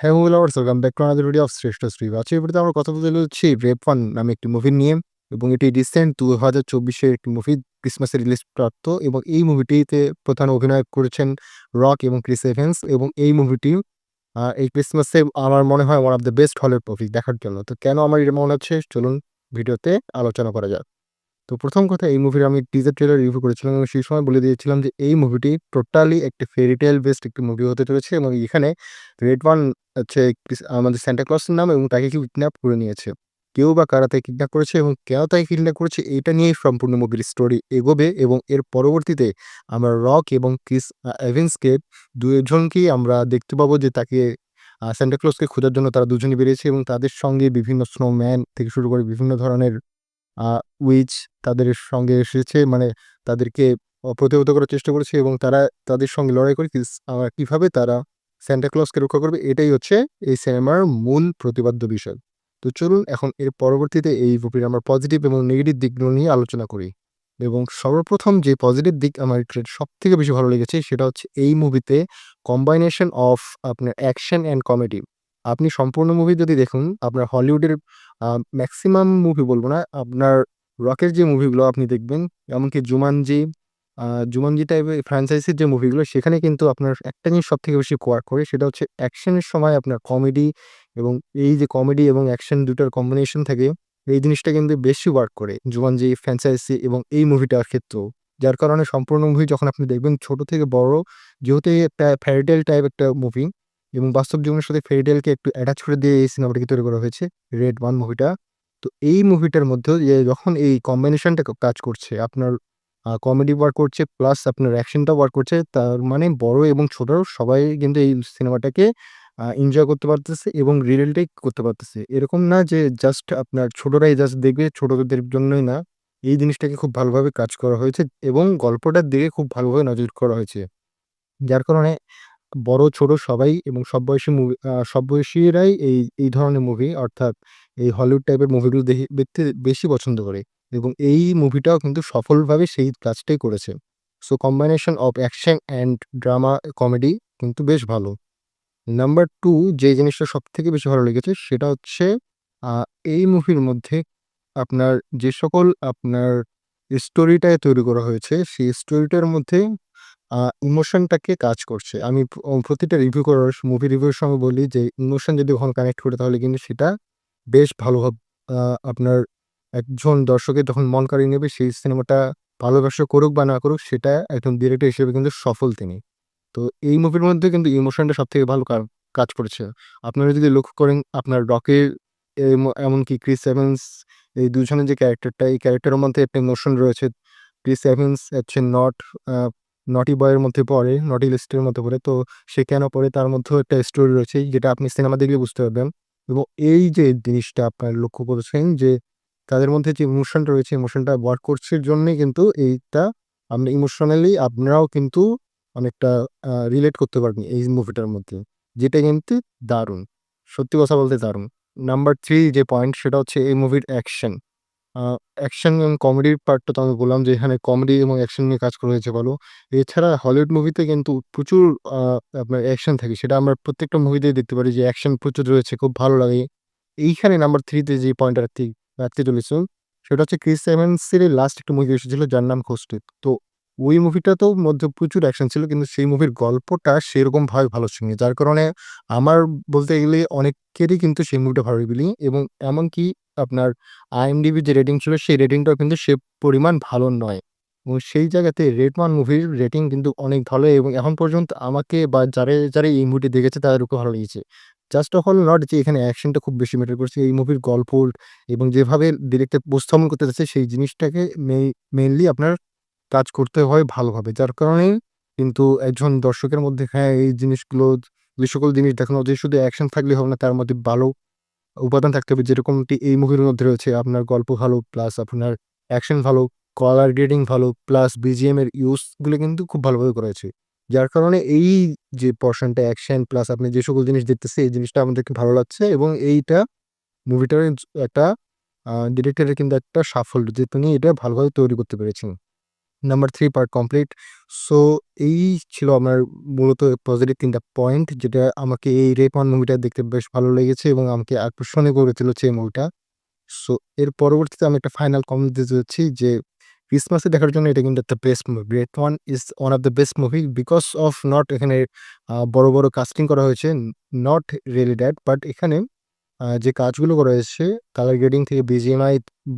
হ্যাঁ, movie lovers welcome back to another video of শ্রেষ্ঠ শ্রী। আজকের ভিডিওতে আমরা কথা বলতে চলেছি রেপ ওয়ান নামে একটি মুভি নিয়ে, এবং এটি রিসেন্ট 2024 একটি মুভি, ক্রিসমাসে রিলিজ প্রাপ্ত। এবং এই মুভিটিতে প্রধান অভিনয় করেছেন রক এবং ক্রিস এভেন্স। এবং এই মুভিটি এই ক্রিসমাসে আমার মনে হয় ওয়ান অফ দ্য বেস্ট হলের মুভি দেখার জন্য। তো কেন আমার এটা মনে হচ্ছে, চলুন ভিডিওতে আলোচনা করা যাক। তো প্রথম কথা, এই মুভির আমি টিজার ট্রেলার রিভিউ করেছিলাম এবং সেই সময় বলে দিয়েছিলাম যে এই মুভিটি টোটালি একটি ফেরি টেল বেসড একটি মুভি হতে চলেছে। এবং এখানে রেড ওয়ান হচ্ছে আমাদের সান্টা ক্লসের নাম, এবং তাকে কেউ কিডন্যাপ করে নিয়েছে। কেউ বা কারা তাকে কিডন্যাপ করেছে এবং কেন তাকে কিডন্যাপ করেছে, এটা নিয়েই সম্পূর্ণ মুভির স্টোরি এগোবে। এবং এর পরবর্তীতে আমরা রক এবং ক্রিস এভেন্সকে দুজনকেই আমরা দেখতে পাবো যে তাকে সান্টা ক্লসকে খোঁজার জন্য তারা দুজনই বেরিয়েছে, এবং তাদের সঙ্গে বিভিন্ন স্নোম্যান থেকে শুরু করে বিভিন্ন ধরনের আ উইচ তাদের সঙ্গে এসেছে, মানে তাদেরকে প্রতিহত করার চেষ্টা করেছে, এবং তারা তাদের সঙ্গে লড়াই করে কিভাবে তারা সান্টা ক্লজকে রক্ষা করবে, এটাই হচ্ছে এই সিনেমার মূল প্রতিপাদ্য বিষয়। তো চলুন এখন এর পরবর্তীতে এই মুভির আমরা পজিটিভ এবং নেগেটিভ দিকগুলো নিয়ে আলোচনা করি। এবং সর্বপ্রথম যে পজিটিভ দিক আমার সবথেকে বেশি ভালো লেগেছে, সেটা হচ্ছে এই মুভিতে কম্বাইনেশন অফ আপনার অ্যাকশন অ্যান্ড কমেডি। আপনি সম্পূর্ণ মুভি যদি দেখুন, আপনার হলিউডের ম্যাক্সিমাম মুভি বলব না, আপনার রকের যে মুভিগুলো আপনি দেখবেন, এমনকি জুমানজি টাইপের ফ্র্যাঞ্চাইজির যে মুভিগুলো, সেখানে কিন্তু আপনার একটা জিনিস সবথেকে বেশি ওয়ার্ক করে, সেটা হচ্ছে অ্যাকশনের সময় আপনার কমেডি। এবং এই যে কমেডি এবং অ্যাকশন দুটার কম্বিনেশন থাকে, এই জিনিসটা কিন্তু বেশি ওয়ার্ক করে জুমানজি ফ্র্যাঞ্চাইজি এবং এই মুভিটার ক্ষেত্রেও। যার কারণে সম্পূর্ণ মুভি যখন আপনি দেখবেন ছোট থেকে বড়, যেহেতু একটা ফেয়ারিটেল টাইপ একটা মুভি এবং বাস্তব জীবনের সাথে ফেয়ারিটেলকে একটু অ্যাটাচ করে দিয়ে এই সিনেমাটাকে তৈরি করা হয়েছে, রেড ওয়ান মুভিটা। তো এই মুভিটার মধ্যেও যে যখন এই কম্বিনেশনটা কাজ করছে, আপনার কমেডি ওয়ার্ক করছে প্লাস আপনার অ্যাকশনটা ওয়ার্ক করছে, তার মানে বড় এবং ছোট সবাই কিন্তু এই সিনেমাটাকে এনজয় করতে পারতেছে এবং রিলেটেড করতে পারতেছে। এরকম না যে জাস্ট আপনার ছোটরাই জাস্ট দেখবে, ছোটদের জন্যই না। এই জিনিসটাকে খুব ভালোভাবে কাজ করা হয়েছে এবং গল্পটার দিকে খুব ভালোভাবে নজর করা হয়েছে। যার কারণে বড় ছোট সবাই এবং সব বয়সী সব বয়সীরাই এই ধরনের মুভি, অর্থাৎ এই হলিউড টাইপের মুভিগুলো দেখতে বেশি পছন্দ করে। এবং এই মুভিটাও কিন্তু সফলভাবে সেই কাজটাই করেছে। So combination of action and drama comedy কিন্তু বেশ ভালো। নাম্বার 2 যে জিনিসটা সবথেকে বেশি ভালো লেগেছে, সেটা হচ্ছে আ এই মুভির মধ্যে আপনার যে সকল আপনার স্টোরিটায় তৈরি করা হয়েছে, সেই স্টোরিটার মধ্যে আ ইমোশনটাকে কাজ করছে। আমি প্রতিটা রিভিউ করার মুভি রিভিউর সময় বলি যে ইমোশন যদি কখনো কানেক্ট করে, তাহলে কিন্তু সেটা বেশ ভালো আ আপনার একজন দর্শকের তখন মন কাড়িয়ে নেবে। সেই সিনেমাটা ভালো ব্যবসা করুক বা না করুক, সেটা একজন ডিরেক্টর হিসেবে কিন্তু সফল তিনি। তো এই মুভির মধ্যে কিন্তু ইমোশনটা সবথেকে ভালো কাজ করেছে। আপনারা যদি লক্ষ্য করেন, আপনার রকের এমনকি ক্রিস এভান্স, এই দুজনের যে ক্যারেক্টারটা, এই ক্যারেক্টারের মধ্যে একটা ইমোশন রয়েছে। ক্রিস এভান্স হচ্ছে আ নটি বয়ের মধ্যে পড়ে, নটি লিস্টের মধ্যে পড়ে। তো সে কেন পড়ে, তার মধ্যেও একটা স্টোরি রয়েছে, যেটা আপনি সিনেমা দেখলে বুঝতে পারবেন। এবং এই যে জিনিসটা আপনারা লক্ষ্য করেছেন যে তাদের মধ্যে যে ইমোশনটা রয়েছে, ইমোশনটা ওয়ার্ক করছে জন্যই কিন্তু এইটা আপনি ইমোশনালি আপনারাও কিন্তু অনেকটা রিলেট করতে পারবেন এই মুভিটার মধ্যে। যেটা কিন্তু দারুণ। সত্যি কথা বলতে দারুণ। নাম্বার 3 যে পয়েন্ট, সেটা হচ্ছে এই মুভির অ্যাকশন। আ অ্যাকশন এবং কমেডির পার্টটা তো আমি বললাম যে এখানে কমেডি এবং অ্যাকশন নিয়ে কাজ করা হয়েছে ভালো। এছাড়া হলিউড মুভিতে কিন্তু প্রচুর আ আপনার অ্যাকশন থাকে। সেটা আমরা প্রত্যেকটা মুভিতেই দেখতে পারি যে অ্যাকশন প্রচুর রয়েছে, খুব ভালো লাগে। এইখানে নাম্বার 3 তে যে পয়েন্টটা রাখতে চলেছি, সেটা হচ্ছে ক্রিস এভান্সের লাস্ট একটা মুভি এসেছিল যার নাম খোস্টেক। তো ওই মুভিটাতেও মধ্যে প্রচুর অ্যাকশন ছিল, কিন্তু সেই মুভির গল্পটা সেরকমভাবে ভালো ছিলনা। যার কারণে আমার বলতে গেলে অনেকেরই কিন্তু সেই মুভিটা ভালো লাগেনি, এবং এমনকি আপনার IMDb যে রেটিং ছিল, সেই রেটিংটাও কিন্তু সে পরিমাণ ভালো নয়। এবং সেই জায়গাতে রেড ওয়ান মুভির রেটিং কিন্তু অনেক ভালো, এবং এখন পর্যন্ত আমাকে বা যারা এই মুভিটি দেখেছে তাদেরকে ভালো লেগেছে। জাস্ট অফ অল নট যে এখানে অ্যাকশনটা খুব বেশি ম্যাটার করছে। এই মুভির গল্প এবং যেভাবে ডিরেক্টর উপস্থাপন করতে চাচ্ছে, সেই জিনিসটাকে মেইনলি আপনার কাজ করতে হয় ভালোভাবে। যার কারণেই কিন্তু একজন দর্শকের মধ্যে, হ্যাঁ, এই জিনিসগুলো, যে সকল জিনিস দেখানো, যে শুধু অ্যাকশন থাকলেই হবে না, তার মধ্যে ভালো উপাদান থাকতে হবে। যেরকমটি এই মুভির মধ্যে রয়েছে, আপনার গল্প ভালো প্লাস আপনার অ্যাকশন ভালো, কালার গ্রেডিং ভালো প্লাস বিজিএম এর ইউজ গুলো কিন্তু খুব ভালোভাবে করা হয়েছে। যার কারণে এই যে পোরশনটা অ্যাকশন প্লাস আপনি যে সকল জিনিস দেখতেছি, এই জিনিসটা আমাদেরকে ভালো লাগছে, এবং এইটা মুভিটার একটা ডিরেক্টরের কিন্তু একটা সাফল্য যে তিনি এটা ভালোভাবে তৈরি করতে পেরেছেন। Number 3 part complete. সো এই ছিল আমার মূলত পজিটিভ ৩ টা পয়েন্ট যেটা আমাকে এই 'রেপ অন' মুভিটা দেখতে বেশ ভালো লেগেছে এবং আমাকে আকর্ষণীয় করে তুলেছে এই মুভিটা। সো এর পরবর্তীতে আমি একটা ফাইনাল কমেন্ট দিতে যাচ্ছি যে ক্রিসমাসে দেখার জন্য এটা কিন্তু একটা best movie. 'Red one' is one of the best movie because of not এখানে বড়, বড় কাস্টিং করা হয়েছে। নট রিয়েলি দ্যাট বাট এখানে যে কাজগুলো করা হয়েছে কালার গ্রেডিং থেকে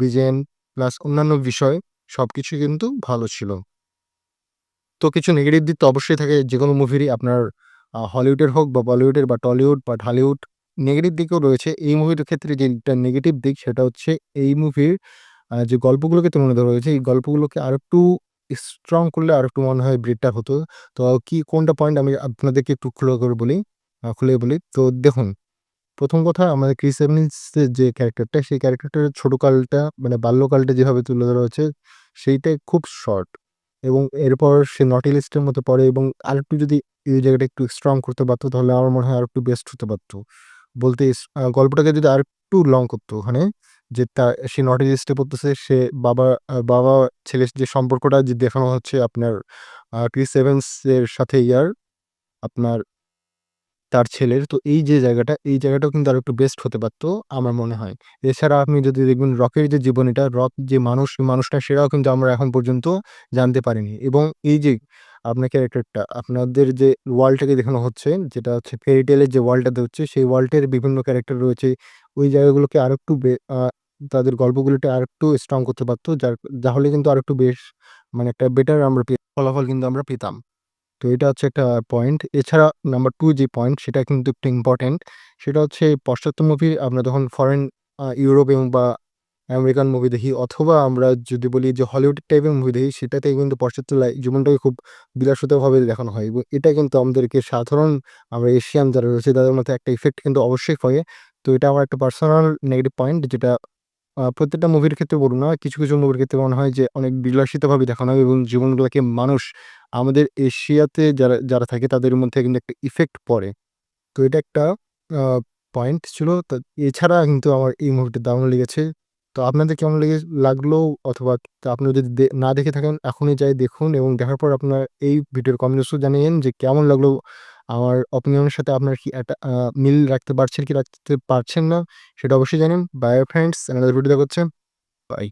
বিজিএম প্লাস অন্যান্য বিষয় সবকিছুই কিন্তু ভালো ছিল। তো কিছু নেগেটিভ দিক তো অবশ্যই থাকে যেকোনো মুভিরই আপনার হলিউডের হোক বা বলিউডের বা টলিউড বা ঢালিউড নেগেটিভ দিকও রয়েছে। এই মুভির ক্ষেত্রে যেটা নেগেটিভ দিক সেটা হচ্ছে এই মুভির যে গল্পগুলোকে তুলে ধরা হয়েছে এই গল্পগুলোকে আরেকটু স্ট্রং করলে আরেকটু মনে হয় বেটার হতো। তো কোনটা পয়েন্ট আমি আপনাদেরকে একটু খুলে বলি। তো দেখুন ১ম কথা আমাদের ক্রিস এভান্সের যে ক্যারেক্টারটা সেই ক্যারেক্টারটার ছোটকালটা মানে বাল্যকালটা যেভাবে তুলে ধরা হয়েছে সেইটাই খুব শর্ট এবং এরপর সে নটি লিস্টের মধ্যে পড়ে এবং আরেকটু যদি এই জায়গাটা একটু স্ট্রং করতে পারত তাহলে আমার মনে হয় আরেকটু বেস্ট হতে পারত। বলতে গল্পটাকে যদি আরেকটু লং করত ওখানে যে সে নটি লিস্টে পড়তেছে সে বাবা ছেলের যে সম্পর্কটা যে দেখানো হচ্ছে আপনার ক্রিস এভান্স এর সাথে আপনার তার ছেলের। তো এই যে জায়গাটা, এই জায়গাটাও কিন্তু আরেকটু বেস্ট হতে পারত আমার মনে হয়। এছাড়া আপনি যদি দেখবেন রকের যে জীবনীটা, রক যে মানুষ, সেই মানুষটা সেটাও কিন্তু আমরা এখন পর্যন্ত জানতে পারিনি এবং এই যে আপনার ক্যারেক্টারটা, আপনাদের যে ওয়ার্ল্ডটাকে দেখানো হচ্ছে, যেটা হচ্ছে ফেয়ারি টেলের যে ওয়ার্ল্ডটাতে হচ্ছে, সেই ওয়ার্ল্ডের বিভিন্ন ক্যারেক্টার রয়েছে। ওই জায়গাগুলোকে আরেকটু তাদের গল্পগুলোকে আরেকটু স্ট্রং করতে পারত। তাহলে কিন্তু আরেকটু বেশ মানে একটা বেটার আমরা ফলাফল কিন্তু আমরা পেতাম। তো এটা হচ্ছে একটা পয়েন্ট। এছাড়া নাম্বার 2 যে পয়েন্ট সেটা কিন্তু একটু ইম্পোর্টেন্ট। সেটা হচ্ছে পাশ্চাত্য মুভি আমরা যখন ফরেন ইউরোপ এবং বা আমেরিকান মুভি দেখি অথবা আমরা যদি বলি যে হলিউড টাইপের মুভি দেখি সেটাতে কিন্তু পাশ্চাত্য জীবনটাকে খুব বিলাসিতাভাবে দেখানো হয় এবং এটা কিন্তু আমাদেরকে সাধারণ আমরা এশিয়ান যারা রয়েছে তাদের মধ্যে একটা ইফেক্ট কিন্তু অবশ্যই ফলে। তো এটা আমার একটা পার্সোনাল নেগেটিভ পয়েন্ট যেটা প্রত্যেকটা মুভির ক্ষেত্রে বলব না। কিছু, কিছু মুভির ক্ষেত্রে মনে হয় যে অনেক বিলাসিতাভাবে দেখানো হয় এবং জীবনগুলোকে মানুষ আমাদের এশিয়াতে যারা থাকে তাদের মধ্যে কিন্তু একটা ইফেক্ট পড়ে। তো এটা একটা আ পয়েন্ট ছিল। তো এছাড়া কিন্তু আমার এই মুভিটা দারুণ লেগেছে। তো আপনাদের কেমন লাগলো অথবা আপনারা যদি না দেখে থাকেন এখনই যাই দেখুন এবং দেখার পর আপনার এই ভিডিওর কমেন্টসও জানিয়েন যে কেমন লাগলো? আমার অপিনিয়নের সাথে আপনার কি একটা মিল রাখতে পারছেন কি রাখতে পারছেন না সেটা অবশ্যই জানান। বাই ফ্রেন্ডস, অ্যানাদার ভিডিও দেখা হচ্ছে। বাই।